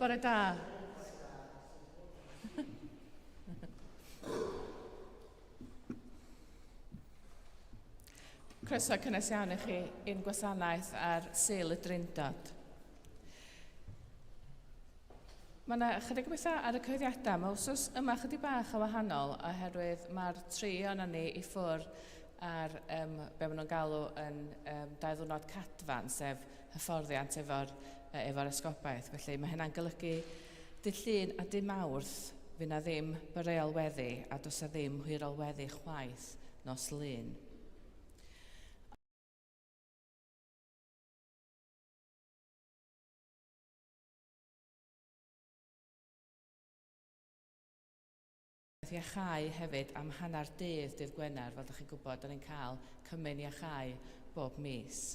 Bore da. Croeso cynnes iawn i chi i'n gwasanaeth ar Sul y Drindod. Mae yna chydig o bethau ar y cyhoeddiadau. Mae wsos yma chydig bach o wahanol oherwydd mae'r tri o'na ni i ffwrdd ar be maen nhw'n galw yn 2 ddiwrnod cadfan, sef hyfforddiant efo'r esgobaeth. Felly mae hynna'n golygu dydd Llun a dydd Mawrth fydd na ddim reolweddu a does na ddim hwyrolweddu chwaith nos Lun. Iachau hefyd am hanner dydd Gwener, fel ydych chi'n gwybod, da ni'n cael cymun iachau bob mis.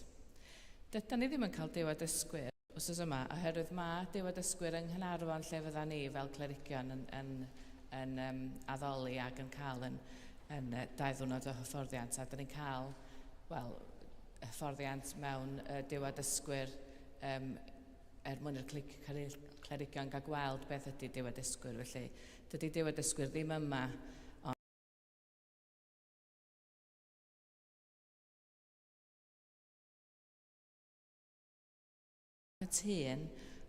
Dyda ni ddim yn cael diwedd ysgwyr wrth yma, oherwydd mae diwedd ysgwyr yng Nghanarfon lle fydda ni fel clerigion yn addoli ac yn cael yn 2 ddiwrnod o hyfforddiant. A da ni'n cael, hyfforddiant mewn diwedd ysgwyr mwyn i'r clerigion gael gweld beth ydy diwedd ysgwyr. Felly, dydy diwedd ysgwyr ddim yma. Cytun,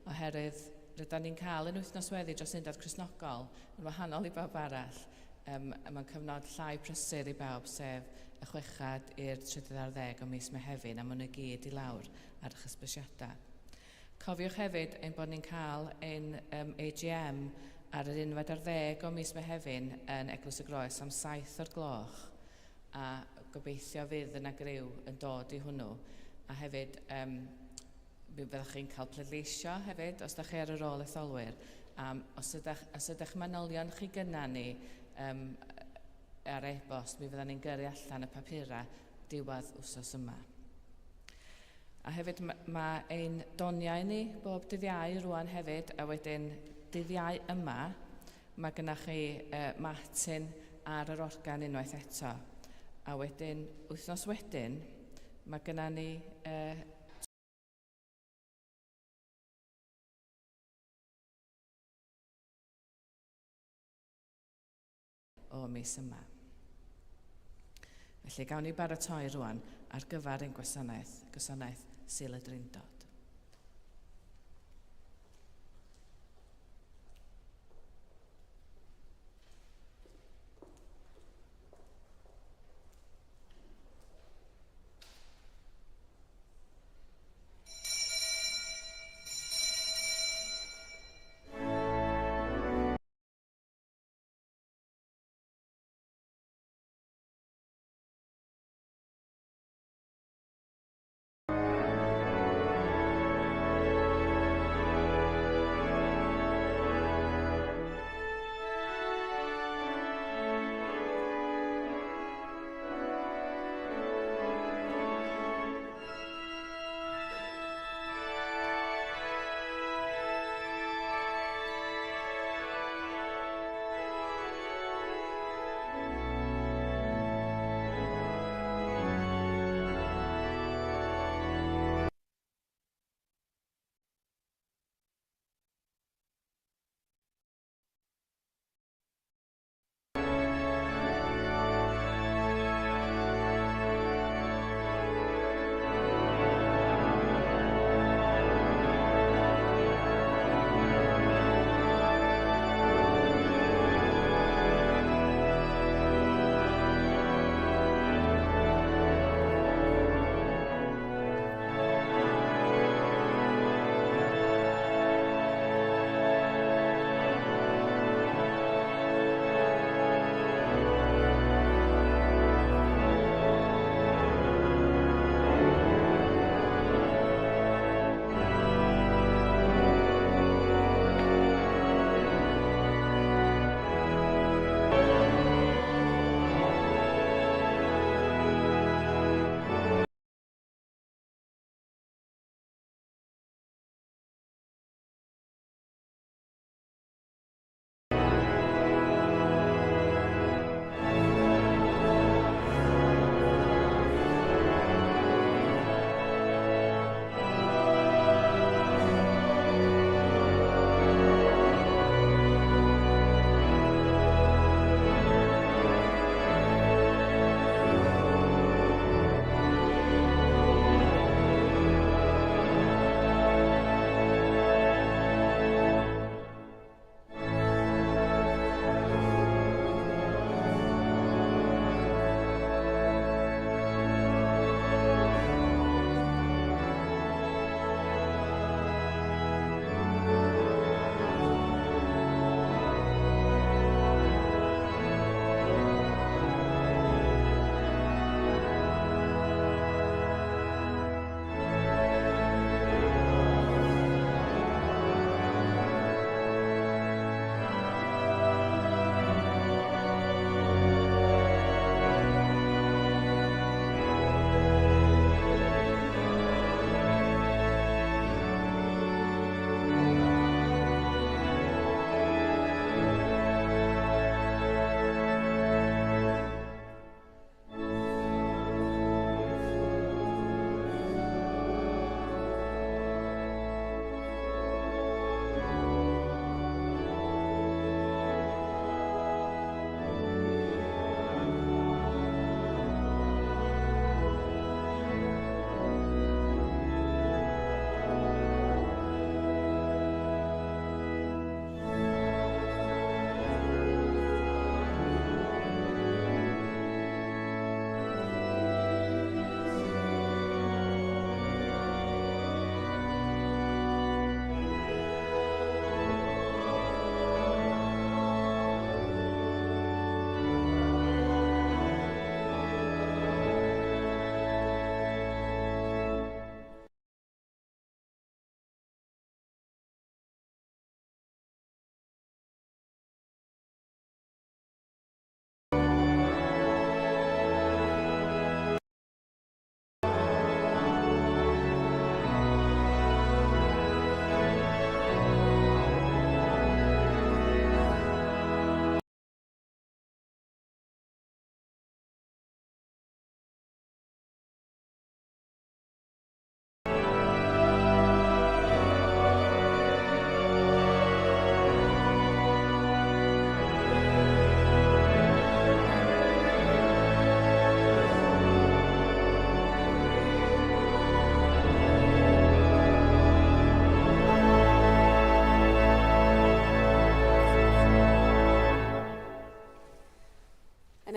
oherwydd rydyn ni'n cael yn wythnos weddi dros undod Cristnogol yn wahanol i bawb arall. Mae'n cyfnod llai prysur i bawb, sef y 6 i'r 30 o mis Mehefin, a maen nhw gyd i lawr ar y chysbysiadau. Cofiwch hefyd ein bod ni'n cael ein AGM ar yr 11 o mis Mehefin yn Eglwys y Groes am 7 o'r gloch, a gobeithio fydd yna griw yn dod i hwnnw. A hefyd, byddwch chi'n cael pleidleisio hefyd os ydych chi ar yr ôl etholwyr. Os ydych manylion chi gyna ni ar e-bost, mi fydda ni'n gyrru allan y papura diwedd wsos yma. A hefyd mae ein doniau ni bob dydd Iau rwan hefyd, a wedyn dydd Iau yma, mae gynnach chi Martin ar yr organ unwaith eto. A wedyn, wythnos wedyn, mae gynnach ni o mis yma. Felly gawn ni baratoi rwan ar gyfer ein gwasanaeth Sul y Drindod.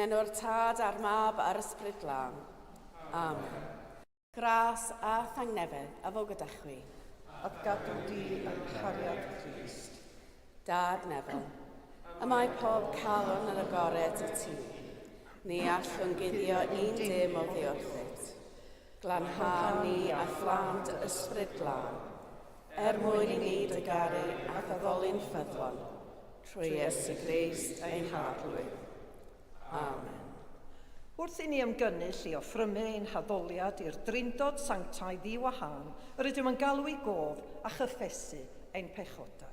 enw'r Tad a'r Mab a'r Ysbryd Glân. Amen. Gras a thangnefedd a fo gyda chwi. A gadw di yn cariad Crist. Dad Nefel, y mae pob calon yn agored y ti. Ni allwn guddio un dim o ddiwrthyd. Glanhau ni a phlant Ysbryd Glân, mwyn i ni dygaru a ddaddolyn ffyddlon, trwy Iesu Grist ein Harglwydd. Amen. Wrth i ni ymgynnull i offrymu ein haddoliad i'r Drindod Sanctaidd i wahân, rydym yn galw i gof a chyffesu ein pechodau.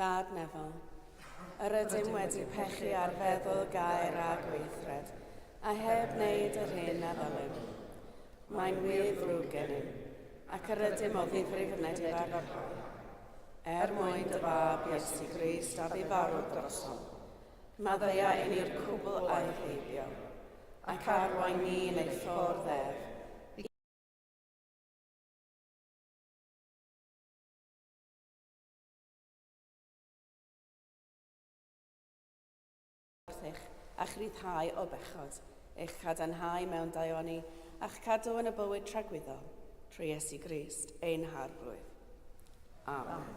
Dad Nefel, yr ydym wedi pechu ar feddwl gair a gweithred, a heb wneud yr hyn a ddylym. Mae'n wir ddrwg gennym, ac yr ydym o ddifrif yn edrych ar orhau. Mwyn dy fab Iesu Grist a bu farw drosom, maddeia ein i'r cwbl a'i heibio, ac arwain ni yn ei ffordd ef. A chryddhau o bechod, eich cadarnhau mewn daioni, a'ch cadw yn y bywyd tragwyddol, trwy Iesu Grist, ein Harglwydd. Amen.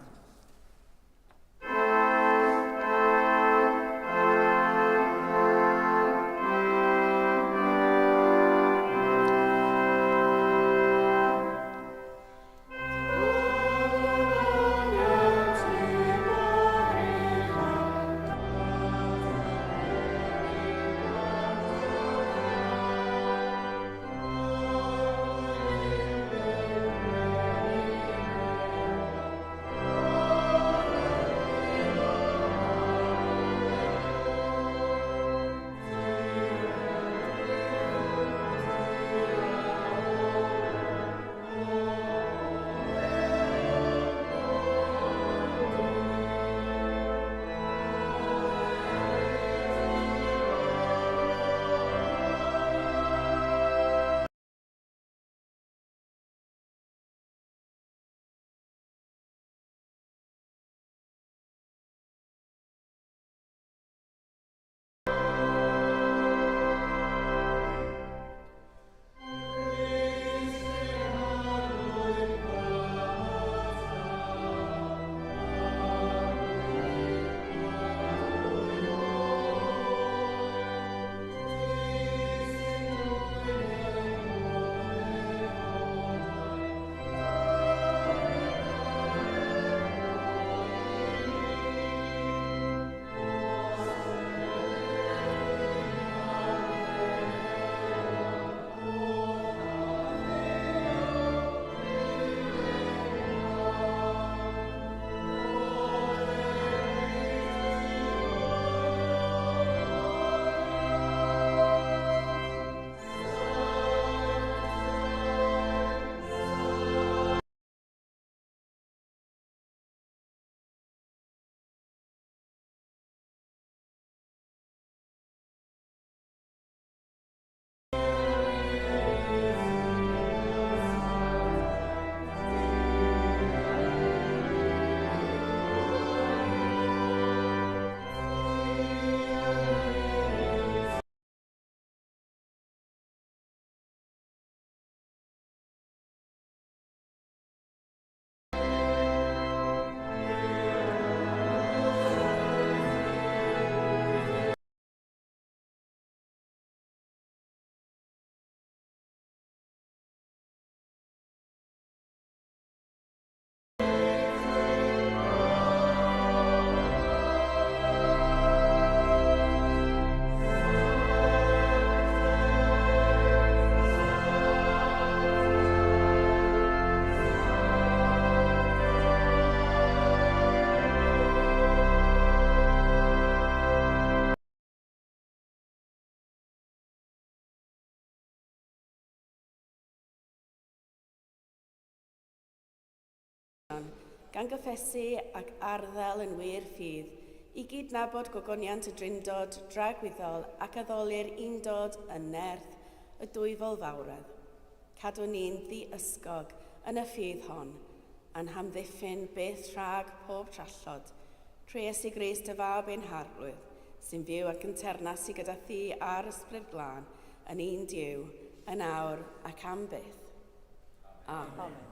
gan gyffesu ac arddel yn wir ffydd, i gydnabod gogoniant y Drindod dragwyddol ac addoli'r undod yn nerth y dwyfol fawredd. Cadw ni'n ddi-ysgog yn y ffydd hon, a'n hamddiffyn beth rhag pob trallod, trwy Iesu Grist y fab ein harglwydd, sy'n fyw ac yn ternasu gyda thi a'r ysbryd glân, yn un Duw, yn awr ac am byth. Amen.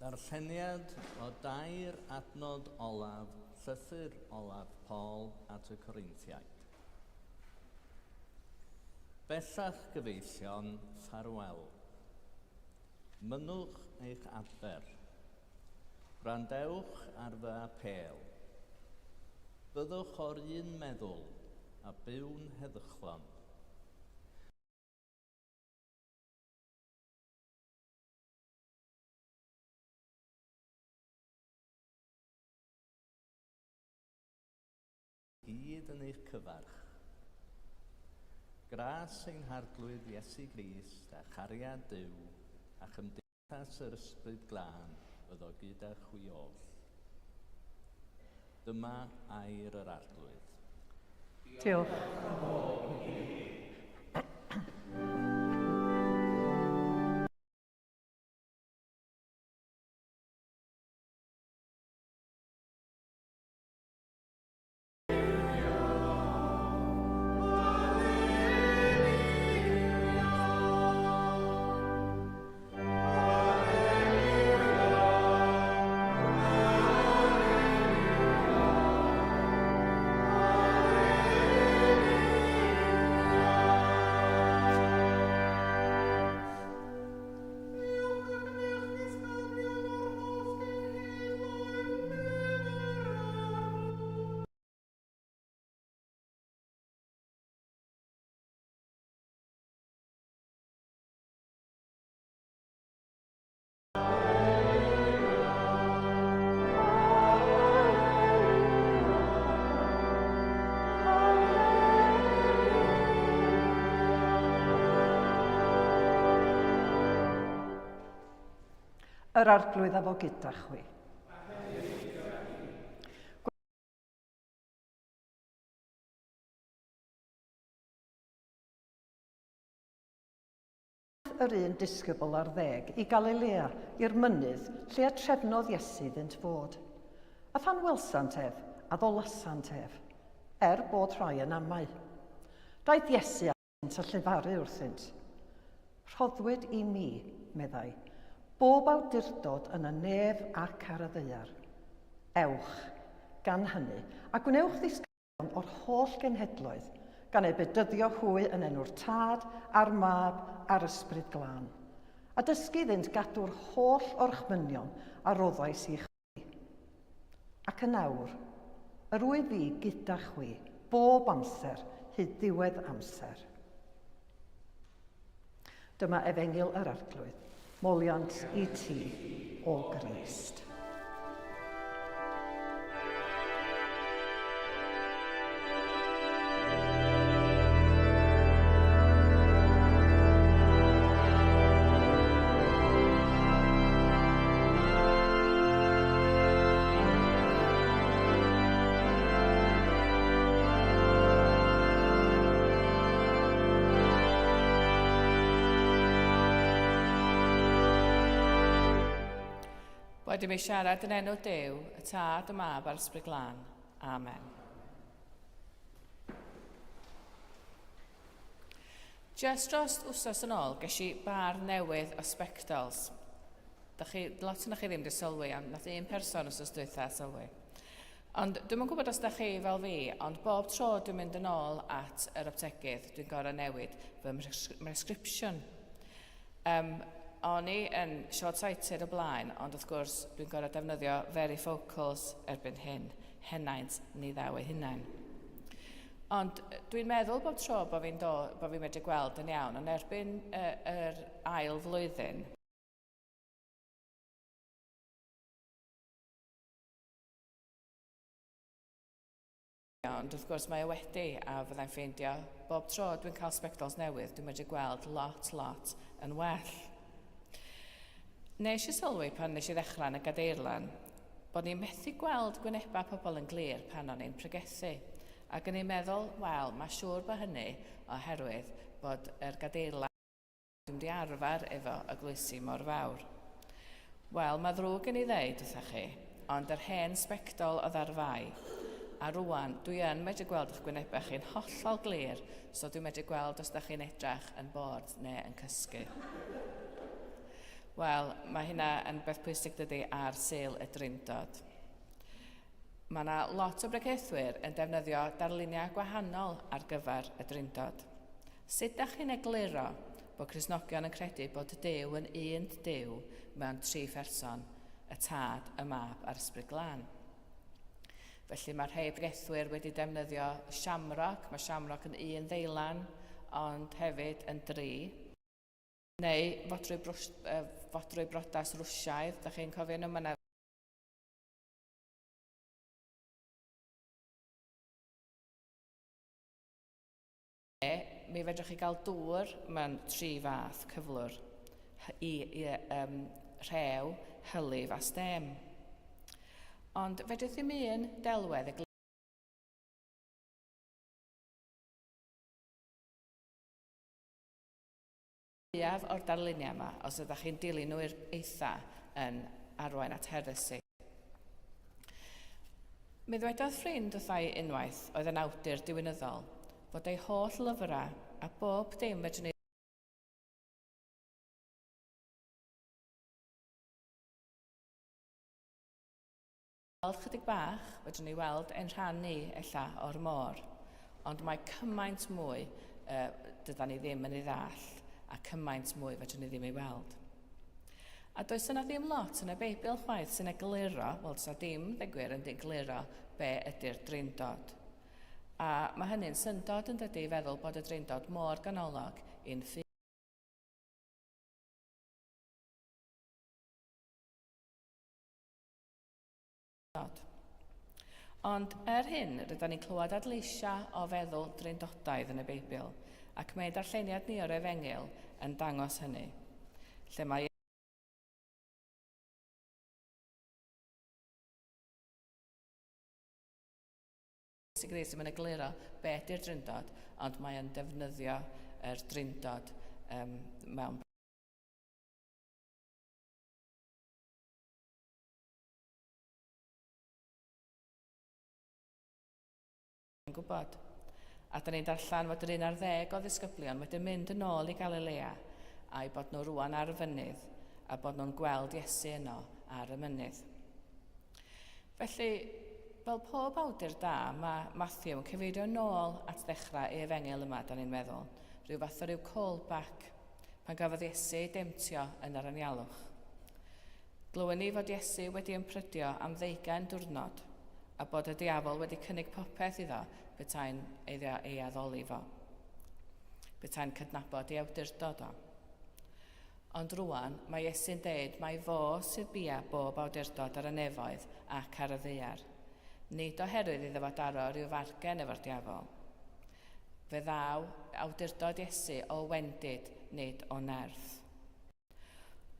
Darlleniad o dair adnod olaf, llythyr olaf Paul at y Corinthiaid. Bellach gyfeillion, ffarwel. Mynnwch eich adfer. Gwrandewch ar fy apel. Byddwch o'r un meddwl a byw'n heddychlon. Hyd yn eich cyfarch. Gras ein harglwydd Iesu Grist a chariad Duw a chymdeithas yr ysbryd glân fyddo gyda chwi oll. Dyma air yr arglwydd. Diolch. Yr arglwydd a fo gyda chwi. Yr un disgybl ar 10 i Galilea, i'r mynydd lle a trefnodd Iesu fynd fod. A phan welsant ef, a ddolasant ef, bod rhai yn amau. Daeth Iesu at a llefaru wrthynt. Rhoddwyd i mi, meddai, bob awdurdod yn y nef ac ar y ddaear. Ewch, gan hynny, a gwnewch ddisgyblion o'r holl genhedloedd, gan ei bedyddio hwy yn enw'r Tad, a'r Mab, a'r Ysbryd Glân. A dysgu iddynt gadw'r holl orchmynion a roddais i chwi. Ac yn awr, yr wyf fi gyda chwi, bob amser, hyd diwedd amser. Dyma efengyl yr arglwydd. Moliant i ti, o Grist. Wedyn mi siarad yn enw Duw, y Tad, y Mab a'r Ysbryd Glân. Amen. Just dros wsos yn ôl, ges i bar newydd o spectols. Lot yna chi ddim wedi sylwi, ond nath un person wsos dwytha sylwi. Ond dwi'n yn gwybod os da chi fel fi, ond bob tro dwi'n mynd yn ôl at yr optegydd, dwi'n gorau newid fy prescription. O'n i yn short-sighted o blaen, ond wrth gwrs dwi'n gorau defnyddio varifocals erbyn hyn, henaint ni ddaw eu hunain. Ond dwi'n meddwl bob tro bod fi'n medru gweld yn iawn, ond erbyn yr ail flwyddyn, ond wrth gwrs mae wedi, a fyddai'n ffeindio bob tro dwi'n cael spectols newydd, dwi'n medru gweld lot yn well. Nes i sylwi pan nes i ddechrau yn y gadeirlan bod ni'n methu gweld gwynebau pobl yn glir pan o'n i'n pregethu. Ac yn i'n meddwl, wel, mae siŵr bod hynny oherwydd bod yr gadeirlan dwi'n di arfer efo y glusi mor fawr. Wel, mae ddrwg gen i ddeud wrthych chi, ond yr hen sbectol oedd ar fai. A rwan, dwi yn medru gweld eich gwynebau chi'n hollol glir, so dwi'n medru gweld os da chi'n edrach yn bod neu yn cysgu. Wel, mae hynna yn beth pwysig dydy ar Sul y Drindod. Mae yna lot o bregethwyr yn defnyddio darluniau gwahanol ar gyfer y Drindod. Sut da chi'n egluro bod Cristnogion yn credu bod Duw yn un Duw mewn 3 pherson, y Tad, y Mab a'r Ysbryd Glân? Felly mae rhai bregethwyr wedi defnyddio siamroc, mae siamroc yn un ddeilan, ond hefyd yn 3. Neu fodrwy brodas Rwsiaidd, da chi'n cofio nhw, mae mi fedrwch chi gael dŵr mewn 3 fath cyflwr i rhew, hylif a stem. Ond fedrwch ddim un delwedd y fwyaf o'r darluniau yma, os ydych chi'n dilyn nhw i'r eitha yn arwain at heresy. Mi ddwedodd ffrind wrthai unwaith oedd yn awdur diwinyddol fod ei holl lyfrau a bob dim fedrwn ni weld chydig bach, fedrwn ni weld ein rhan ni ella o'r môr, ond mae cymaint mwy dyda ni ddim yn ei ddall a cymaint mwy fedrwn ni ddim ei weld. A does yna ddim lot yn y Beibl chwaith sy'n egluro, wel sa dim ddegwyr yn egluro be ydy'r Drindod. A mae hynny'n syndod yn dydi feddwl bod y Drindod mor ganolog i'n ffydd. Ond hyn, rydyn ni'n clywed adleisia o feddwl Drindodaidd yn y Beibl, ac mae darlleniad ni o'r Efengil yn dangos hynny, lle mae Gris yn egluro be ydy'r Drindod, ond mae yn defnyddio yr Drindod mewn gwybod. A da ni'n darllen fod yr 11 o ddisgyblion wedi mynd yn ôl i Galilea a'i bod nhw rwan ar y fynydd a bod nhw'n gweld Iesu yno ar y mynydd. Felly, fel pob awdur da, mae Matthew yn cyfeirio nôl at ddechrau ei Efengil yma, da ni'n meddwl, rhyw fath o ryw callback, pan gafodd Iesu ei demtio yn yr anialwch. Glywyn ni fod Iesu wedi ymprydio am 20 diwrnod, a bod y diafol wedi cynnig popeth iddo betai'n ei addoli fo. Betai'n cydnabod ei awdurdod o. Ond rwan, mae Iesu'n dweud mai fo sydd bia bob awdurdod ar y nefoedd ac ar y ddaear. Nid oherwydd iddo fo daro rhyw fargen efo'r diafol. Fe ddaw awdurdod Iesu o wendid, nid o nerth.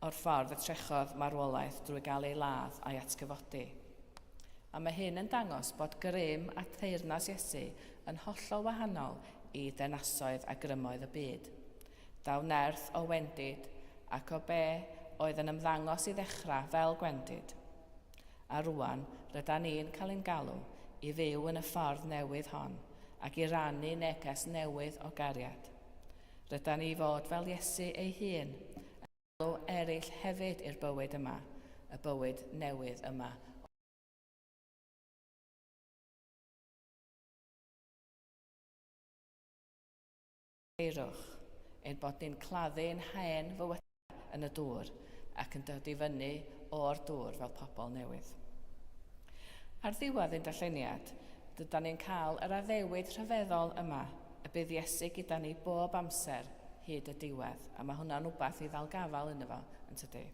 O'r ffordd y trechodd marwolaeth drwy gael ei ladd a'i atgyfodi. A mae hyn yn dangos bod grym a theyrnas Iesu yn hollol wahanol i denasoedd a grymoedd y byd. Daw nerth o wendid ac o be oedd yn ymddangos i ddechrau fel gwendid. A rwan, rydyn ni'n cael ein galw i fyw yn y ffordd newydd hon ac i rannu neges newydd o gariad. Rydyn ni fod fel Iesu ei hun, yn galw eraill hefyd i'r bywyd yma, y bywyd newydd yma. Eirwch, ein bod ni'n claddu ein hen fywydau yn y dŵr ac yn dod i fyny o'r dŵr fel pobl newydd. Ar ddiwedd ein darlleniad, dydyn ni'n cael yr addewid rhyfeddol yma, y bydd Iesu gyda ni bob amser hyd y diwedd, a mae hwnna'n wbath i ddal gafal yno fo, yn tydi.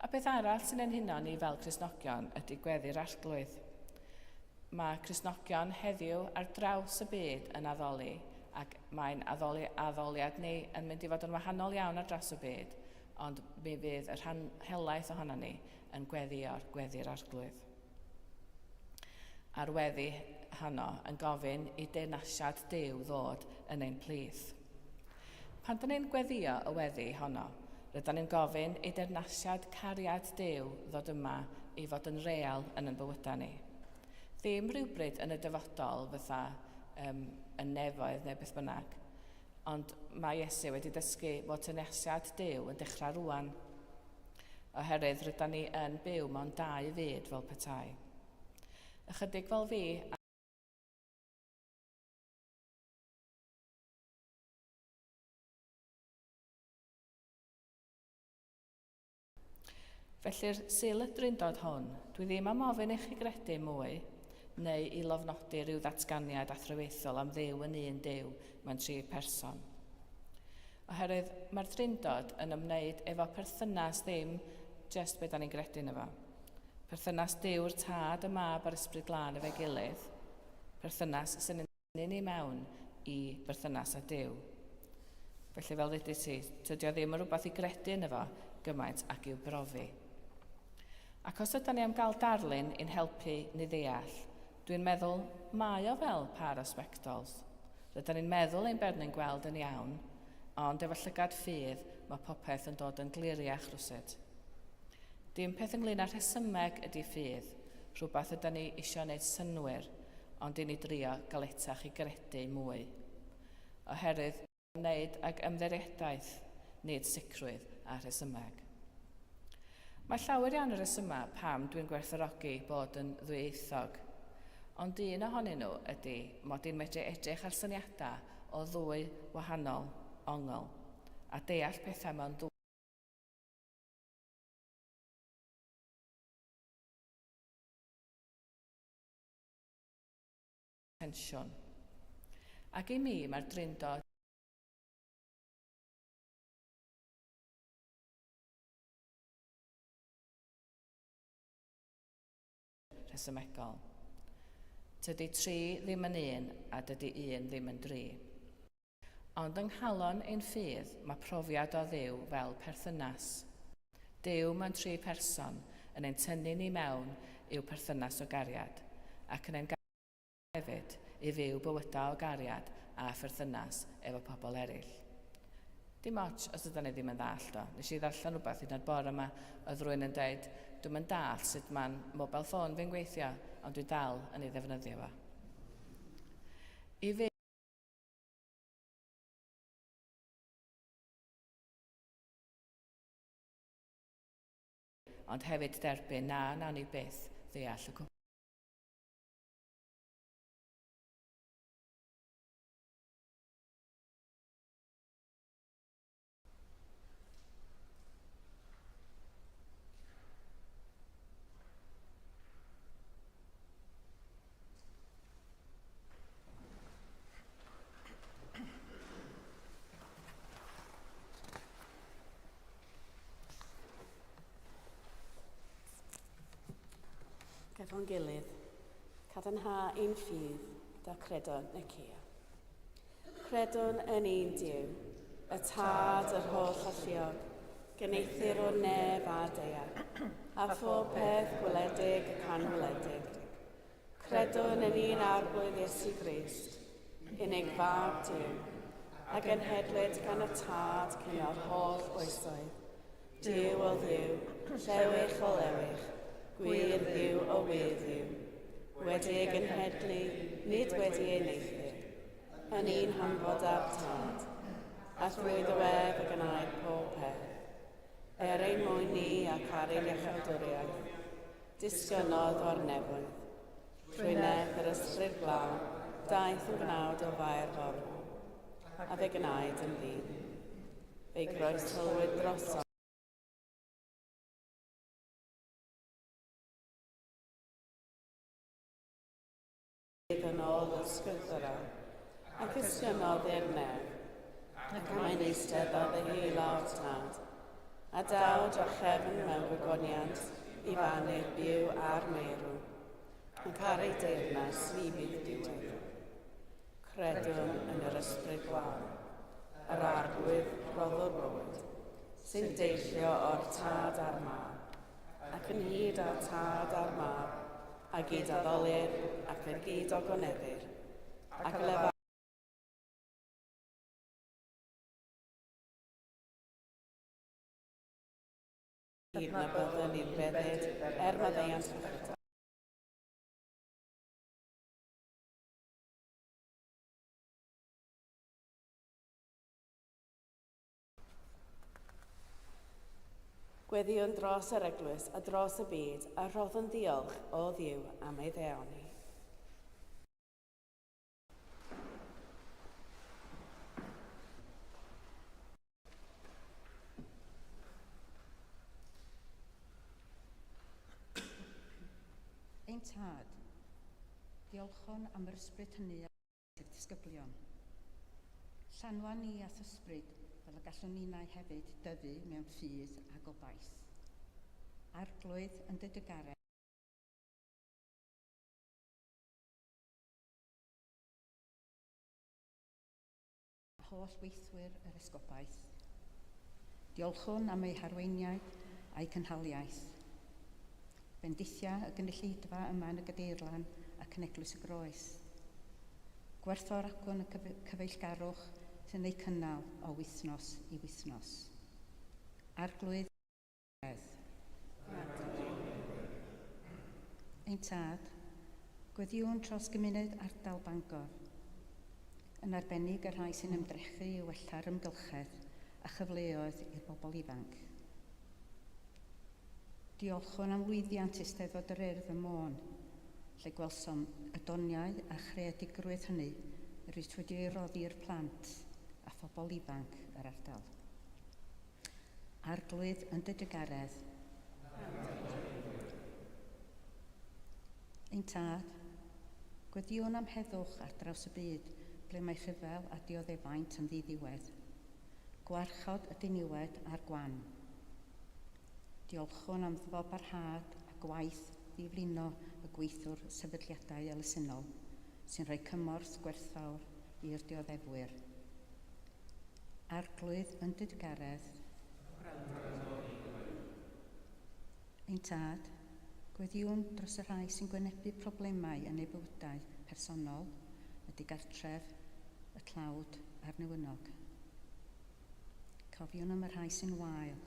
A beth arall sy'n ein huno ni fel Cristnogion ydy gweddi'r arglwydd. Mae Cristnogion heddiw ar draws y byd yn addoli, ac mae'n addoliad ni yn mynd i fod yn wahanol iawn ar draws y byd, ond mi fydd y rhan helaeth ohono ni yn gweddi'r arglwydd. A'r weddi honno yn gofyn i deyrnasiad Duw ddod yn ein plith. Pan dyn ni'n gweddio y weddi honno, rydyn ni'n gofyn i deyrnasiad cariad Duw ddod yma i fod yn real yn bywydau ni. Ddim rhywbryd yn y dyfodol fatha yn nefoedd neu beth bynnag, ond mae Iesu wedi dysgu fod teyrnasiad Duw yn dechrau rwan, oherwydd rydyn ni yn byw mewn 2 fyd fel petai. Ychydig fel fi, felly'r Sul y Drindod hwn, dwi ddim am ofyn i chi gredu mwy, neu i lofnodi rhyw ddatganiad athroweithol am Dduw yn un Duw mewn 3 person. Oherwydd mae'r Drindod yn ymwneud efo perthynas ddim jyst beth da ni'n gredu yno fo. Perthynas Duw'r Tad, y Mab a'r Ysbryd Glân efo'i gilydd. Perthynas sy'n yn ni mewn i berthynas â Duw. Felly fel ddudais i, tydi o ddim yn rhywbeth i gredu yn efo gymaint ac i'w brofi. Ac os ydym ni am gael darlun i'n helpu ni ddeall, dwi'n meddwl mae o fel parasbectols. Rydym ni'n meddwl ein bod ni'n gweld yn iawn, ond efo llygad ffydd mae popeth yn dod yn gliriach rwsyd. Dim peth ynglyn â rhesymeg ydy ffydd, rhywbeth ydym ni eisiau gwneud synwyr, ond i ni drio galetach i gredu mwy. Oherwydd wneud ag ymddiriadaeth, nid sicrwydd a rhesymeg. Mae llawer iawn o resymau pam dwi'n gwerthfawrogi bod yn ddwyieithog, ond un ohonyn nhw ydy mod i'n medru edrych ar syniadau o ddwy wahanol ongl a deall pethau mewn ddwy tensiwn. Ac i mi mae'r drindod rhesymegol. Tydy 3 ddim yn 1 a dydy 1 ddim yn 3. Ond yng nghalon ein ffydd mae profiad o Dduw fel perthynas. Duw mewn 3 person yn ein tynnu ni mewn i'w perthynas o gariad ac yn ein gariad hefyd i fyw bywydau o gariad a pherthynas efo pobl eraill. Dim ots os ydym ni ddim yn ddall o. Nes i ddarllen rhywbeth hyd yn oed bore yma oedd rhywun yn dweud dwi'n yn dall sut mae'n mobile phone fi'n gweithio, ond dwi dal yn ei ddefnyddio fo. I fi ond hefyd derbyn na nawn ni byth ddeall y cwbl. Efo'n gilydd, cadarnha ein ffydd da credwn y cia. Credwn yn un Duw, y tad yr holl alluog, gyneithir o neb a deia, a phob peth gwledig ac anweledig. Credwn yn un arglwydd Iesu Grist, unig fab Duw, ac yn hedlyd gan y tad cyn o'r holl oesoedd. Duw o ddiw, llewych o lewych, gwir ddiw o wir ddiw, wedi ei gynhedlu, nid wedi ei neithio, yn un hanfod â'r tad, a thrwy ddwedd y gynnaid pob peth. Ein mwyn ni ac ar ein iechawdwriaeth, disgynodd o'r newydd, trwy neth yr ysbryd glaw, daeth yn gnawd o fair forw, a fe gnaed yn ddyn. Fe groesylwyd drosodd, yn ôl ysgrythura, ac ysgynodd i'r nef, ac mae'n eisteddodd ei hila o'r tad, a dawd o chefn mewn gogoniant i fannu'r byw a'r meirw, ac ar ei deyrnas fi bydd diwedd. Credwn yn yr ysbryd glaw, yr arglwydd roddwr bywyd, sy'n deillio o'r tad a'r mab, ac yn hyd â'r tad a'r mab, a gyd addolir ac yn gyd ogoneddir, ac lefa hyd na byddwn ni'n feddyd maddeuant ffychta. Gweddiwn dros yr eglwys a dros y byd a rhoddwn diolch o Dduw am ei ddeoni. Ein tad, diolchon am yr ysbryd hynny i'r disgyblion. Llanwan ni at ysbryd fel y gallwn ni'nau hefyd dyfu mewn ffydd a gobaith. Arglwydd yn dy dygaredd, holl weithwyr yr esgobaeth. Diolchwn am eu harweiniau a'i cynhaliaeth. Bendithia y gynulleidfa yma yn y Gadeirlan ac yn Eglwys y Groes. Gwerthfawr acwn y cyfeillgarwch sy'n ei cynnal o wythnos i wythnos. Arglwydd ein tad, gweddiwn tros gymuned ardal Bangor, yn arbennig y rhai sy'n ymdrechu i wella'r ymgylchedd a chyfleoedd i'r bobl ifanc. Diolchwn am lwyddiant Eisteddfod yr Urdd y Môn, lle gwelsom y doniau a chreadigrwydd hynny rydych wedi ei roddi i'r plant a phobl ifanc yr ardal. Arglwydd yn dy Garedd. Ein tad, gweddiwn am heddwch ar draws y byd ble mae rhyfel a dioddefaint yn ddiddiwedd. Gwarchod y diniwed a'r gwan. Diolchwn am ddyfo barhad a gwaith ddiflino y gweithwr sefydliadau elusennol sy'n rhoi cymorth gwerthfawr i'r dioddefwyr. Arglwydd yn dy Garedd. Ein tad, gweddiwn dros y rhai sy'n gwynebu problemau yn eu bywydau personol, y digartref, y tlawd a'r newynog. Cofiwn am y rhai sy'n wael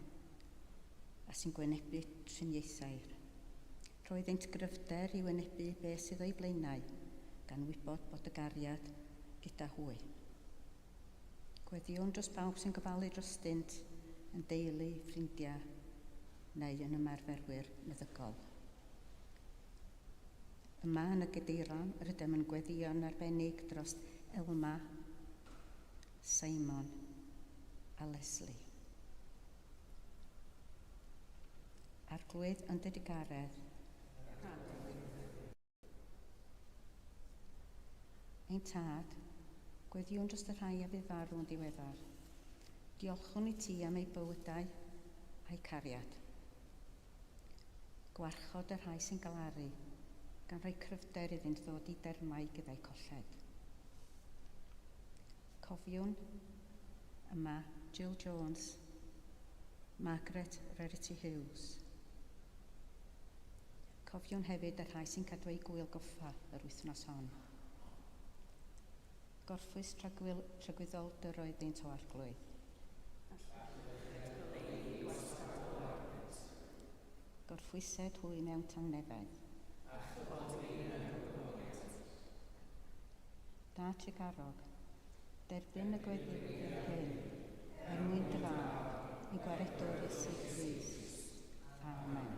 a sy'n gwynebu triniaethau. Roeddent gryfder i wynebu beth sydd o'i blaenau gan wybod bod y gariad gyda hwy. Gweddiwn dros bawb sy'n gofalu dros stint yn deulu, ffrindiau neu yn ymarferwyr meddygol. Yma yn y Gadeiron, rydym yn gweddïo'n arbennig dros Elma, Cymun a Leslie. Arglwydd yn dy Garedd. Ein tad, gweddiwn dros y rhai a fydd farw'n ddiweddar. Diolchwn i ti am ei bywydau a'i cariad. Gwarchod y rhai sy'n galaru, gan rhoi cryfder iddynt ddod i dermau gyda'i colled. Cofiwn yma Jill Jones, Margaret Rarity Hughes. Cofiwn hefyd y rhai sy'n cadw ei gwyl goffa yr wythnos hon. Gorffwys tragwyddoldr oeddynt o arglwydd. Gorffwysed hwy mewn tangnefedd. Da Tregarog, derbyn y gweddill hyn, mwyn draf i gwaredwr Iesu Grist. Amen.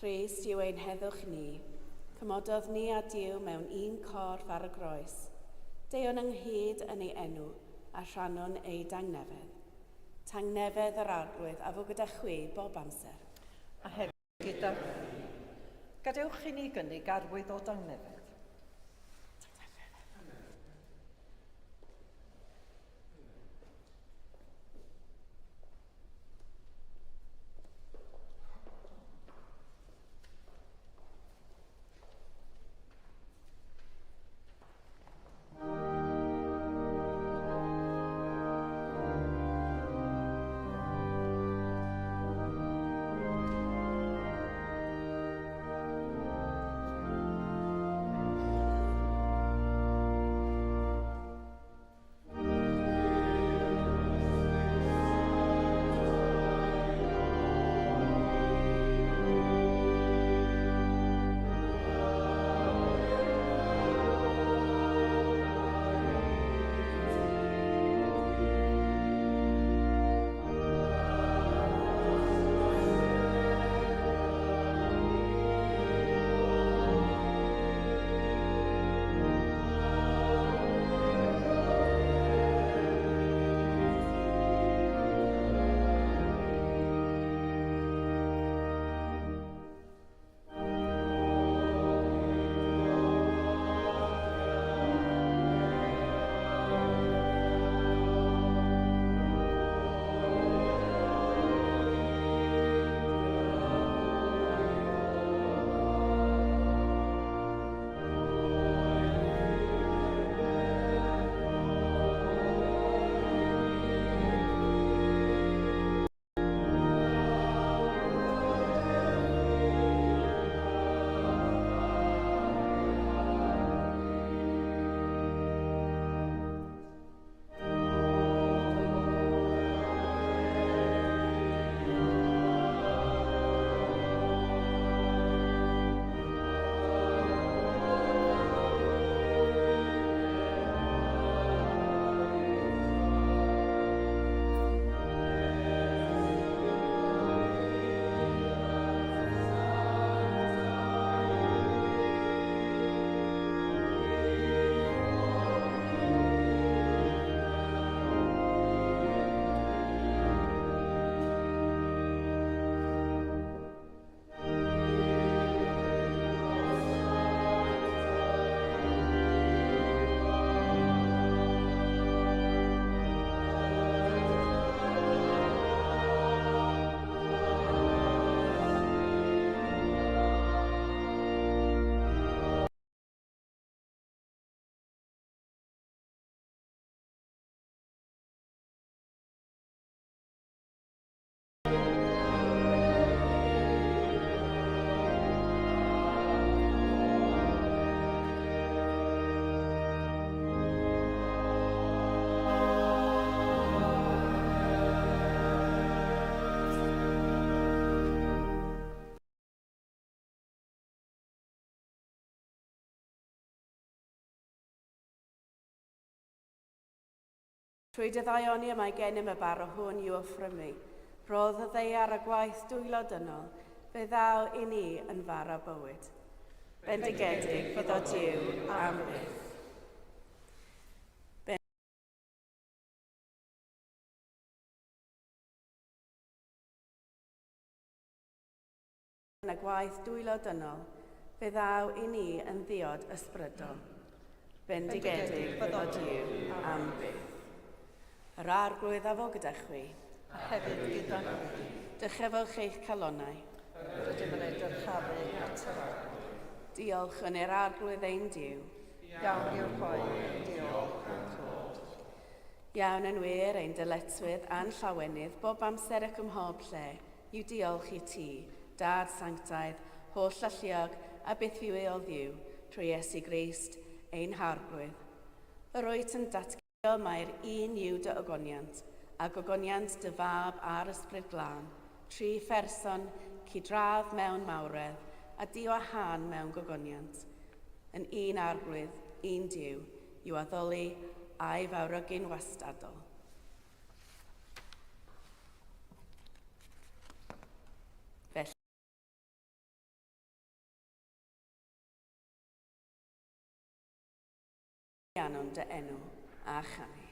Crist yw ein heddwch ni, cymododd ni a Duw mewn un corff ar y groes. Deion ynghyd yn ei enw a rhannwn ei dangnefedd. Tangnefedd yr arglwydd a fo gyda chwi bob amser. A hefyd gyda... Gadewch i ni gynnig arwydd o dangnefedd. Trwy dyddaioni y mae gennym y bar o hwn i'w offrymu. Roedd y ddei ar y gwaith dwylo dynol, fe ddaw i ni yn fara bywyd. Bendigedig fydd o Duw am byth. Yn y gwaith dwylo dynol, fe ddaw i ni yn ddiod ysbrydol. Bendigedig fydd o Duw am byth. Yr arglwydd a fo gyda chwi. A hefyd gyda chwi. Dychefwch eich calonnau. Rydym yn edrychafu at yr arglwydd. Diolch yn yr arglwydd ein Duw. Iawn yw'r chwaer, diolch yn clod. Iawn yn wir ein dyletswydd a'n llawenydd bob amser ac ym mhob lle yw diolch i ti, Dad Sanctaidd, holl alluog a beth yw Dduw, trwy Iesu Grist, ein harglwydd. Yr wyt yn datgio mae'r un yw dy ogoniant, a gogoniant dy fab a'r ysbryd glân, tri pherson, cydradd mewn mawredd, a di o han mewn gogoniant. Yn un arglwydd, un Duw, yw addoli a'i fawrygyn wastadol. Felly, anwn dy enw a chanu.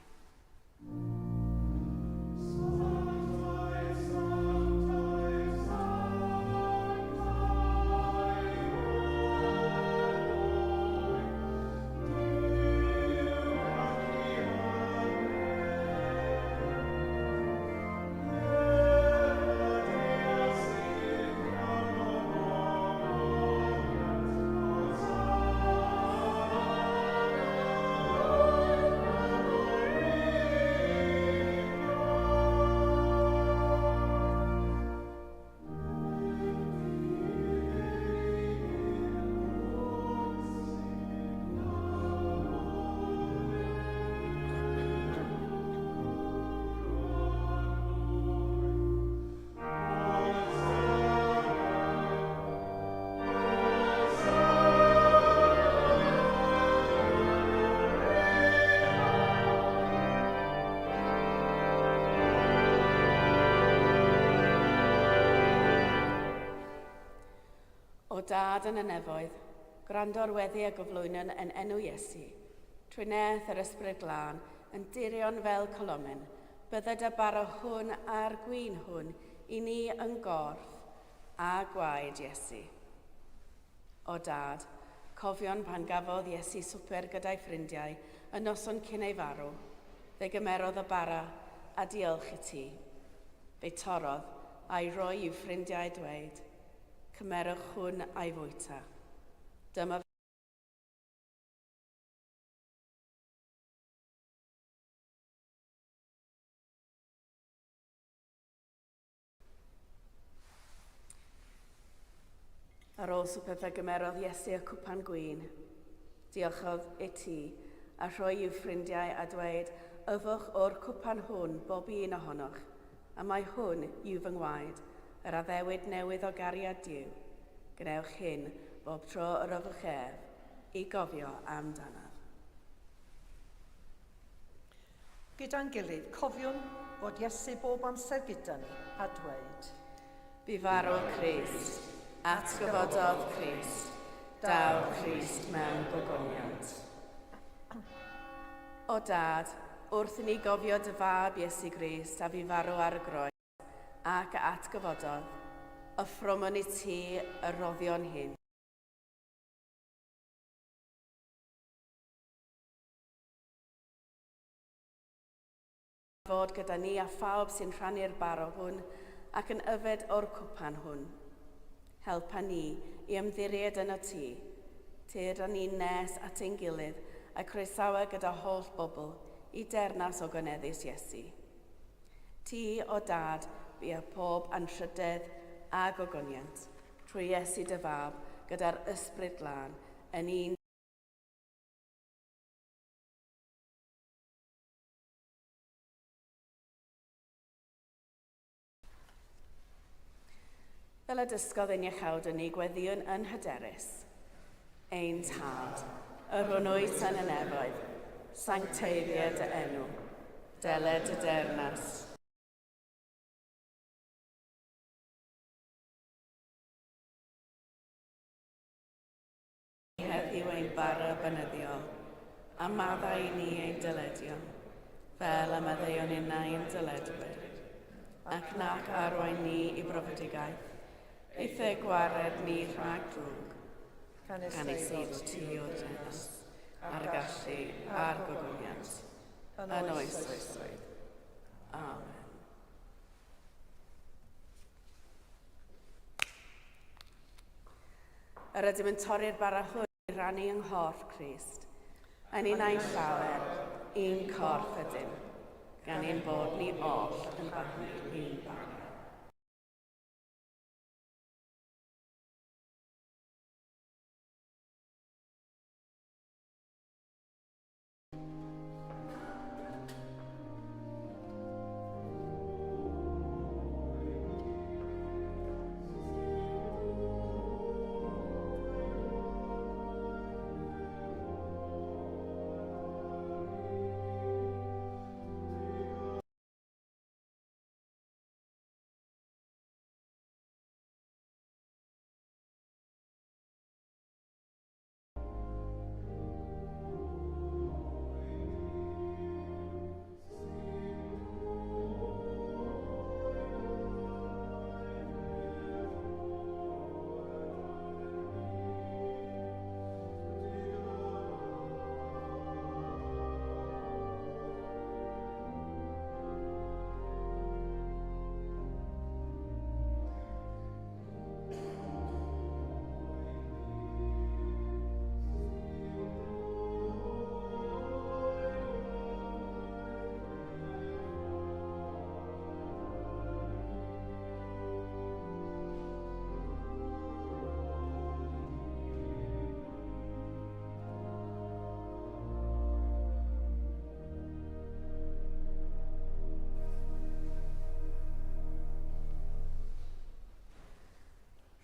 O Dad yn y nefoedd, gwrando'r weddi a gyflwynon yn enw Iesu, trwy neth yr ysbryd glân, yn dirion fel colomen, bydded y bar o hwn a'r gwyn hwn i ni yn gorff a gwaed Iesu. O Dad, cofion pan gafodd Iesu swper gyda'i ffrindiau y noson cyn ei farw, fe gymerodd y bara a diolch i ti. Fe torodd a'i roi i'w ffrindiau dweud, cymerwch hwn a'i fwyta. Dyma Ar ôl swper fe gymerodd Iesu y cwpan gwyn. Diolchodd i ti a rhoi i'w ffrindiau a dweud, yfwch o'r cwpan hwn bob un ohonoch, a mae hwn yw fy ngwaed, yr addewid newydd o gariad Duw. Gnewch hyn bob tro yr yfwch i gofio amdanaf. Gyda'n gilydd, cofiwn fod Iesu bob amser gyda ni a dweud. Bu farw Crist, atgyfododd Crist, daw Crist mewn gogoniant. O Dad, wrth i ni gofio dy fab Iesu Grist a bu farw ar y groes, ac atgyfododd, offromon i ti y roddion hyn. Fod gyda ni a phawb sy'n rhannu'r bar o hwn ac yn yfed o'r cwpan hwn. Helpa ni i ymddiried yno ti, tir a ni'n nes at ein gilydd a croesawa gyda holl bobl i dernas o gyneddus Iesu. Ti, o Dad, bu a pob anrhydedd a gogoniant, trwy Iesu dy fab gyda'r ysbryd glân yn un. Fel y dysgodd ein iechawd yn ei gweddiwn yn hyderus. Ein Tad, yr hwnnwyt yn y nefoedd, sancteiddiad y enw. Deled y dernas. Heddiw ein bara bynyddiol, a maddau ni ein dyledio, fel y maddeuon unau yn dyledwyr, ac nac arwain ni I brofedigaeth, eithau gwared ni rhag drwg, gan ei seid ti o'r denas, a'r gallu a'r gogoniant, yn oes oesoedd. Amen. Yr ydym yn torri'r bara hwn I rannu yng nghorff Crist, yn un ein llawer, un corff ydym, gan ein bod ni oll yn barnu un bara.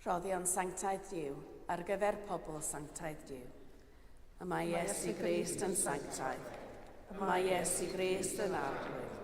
Rhoddion sanctaidd Duw ar gyfer pobl sanctaidd Duw. Y mae Iesu Grist yn sanctaidd. Y mae Iesu Grist yn arglwydd.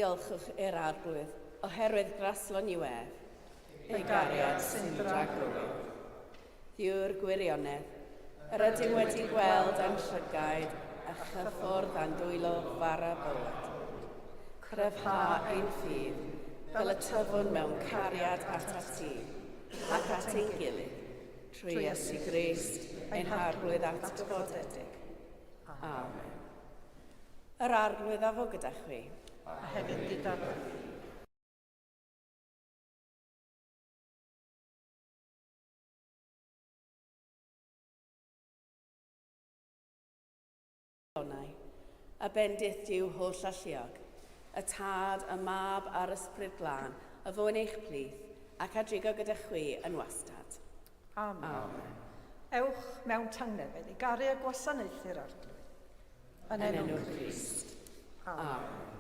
Diolchwch i'r arglwydd, oherwydd graslon i wedd, ei gariad sy'n draglwydd. Ddiw'r gwirionedd, yr ydym wedi gweld yn llygaid a chyffwrdd a'n dwylo fara bywyd. Cryfha ein ffydd, fel y tyfwn mewn cariad at ati, ac at ein gilydd, trwy Iesu Grist, ein harglwydd at gyfodedig. Amen. Yr arglwydd a fo gyda chwi. A hefyd gyda a bendith diw holl alluog, y tad, y mab a'r ysbryd glân, y fôn eich plith, ac adrigo gyda chwi yn wastad. Amen. Amen. Ewch mewn tangnefedd i garu a gwasanaethu'r arglwydd. Yn enw Crist. Amen.